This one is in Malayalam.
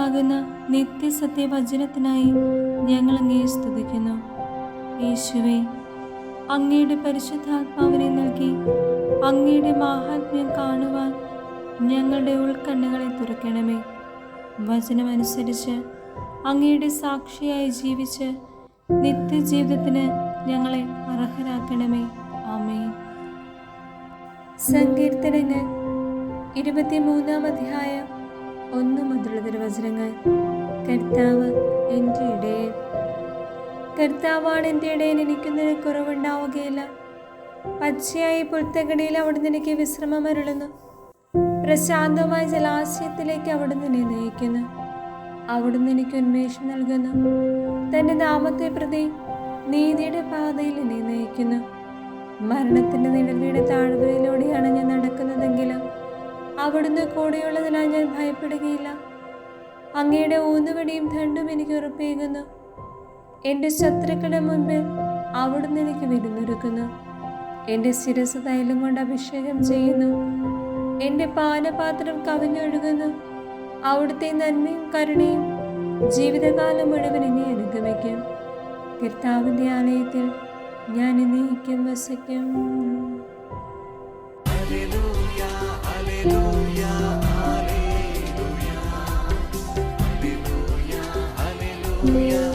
ജീവനാകുന്ന നിത്യസത്യവചനത്തിനായി ഞങ്ങൾ അങ്ങയെ സ്തുതിക്കുന്നു. യേശുവേ, അങ്ങയുടെ പരിശുദ്ധാത്മാവിനെ നൽകി അങ്ങയുടെ മാഹാത്മ്യം കാണുവാൻ ഞങ്ങളുടെ ഉൾക്കണ്ണുകളെ തുറക്കണമേ. വചനമനുസരിച്ച് അങ്ങയുടെ സാക്ഷിയായി ജീവിച്ച് നിത്യജീവിതത്തിന് ഞങ്ങളെ അർഹരാക്കണമേ. ആമേൻ. സങ്കീർത്തനങ്ങൾ 23-ാം അധ്യായം 1 മുതലുള്ള തിരുവചനങ്ങൾ. കർത്താവ് എൻ്റെ ഇടയൻ. കർത്താവാണ് എൻ്റെ ഇടയൻ, എനിക്കൊന്നിന് കുറവുണ്ടാവുകയില്ല. പച്ചയായി പുൽത്തകടിയിൽ അവിടുന്ന് എനിക്ക് വിശ്രമം അരുളുന്നു. പ്രശാന്തമായ ജലാശയത്തിലേക്ക് അവിടുന്ന് എന്നെ നയിക്കുന്നു. അവിടുന്ന് എനിക്ക് ഉന്മേഷം നൽകുന്നു. തൻ്റെ നാമത്തെ പ്രതി നീതിയുടെ പാതയിൽ എന്നെ നയിക്കുന്നു. മരണത്തിൻ്റെ നിഴലിയുടെ താഴ്വരയിലൂടെയാണ് ഞാൻ നടക്കുന്നതെങ്കിലും അവിടുന്ന് കൂടെയുള്ളതിനാൽ ഞാൻ ഭയപ്പെടുകയില്ല. അങ്ങയുടെ ഊന്നുവടിയും ദണ്ഡും എനിക്ക് ഉറപ്പേകുന്നു. എൻ്റെ ശത്രുക്കളുടെ മുൻപിൽ അവിടുന്ന് എനിക്ക് വിരുന്നൊരുക്കുന്നു. എൻ്റെ ശിരസ് തൈലം കൊണ്ട് അഭിഷേകം ചെയ്യുന്നു. എൻ്റെ പാനപാത്രം കവിഞ്ഞൊഴുകുന്നു. അവിടുത്തെ നന്മയും കരുണയും ജീവിതകാലം മുഴുവൻ എന്നെ അനുഗമിക്കും. കർത്താവിൻ്റെ ആലയത്തിൽ ഞാൻ എന്നേക്കും വസിക്കും. Hallelujah, hallelujah, hallelujah, hallelujah, hallelujah.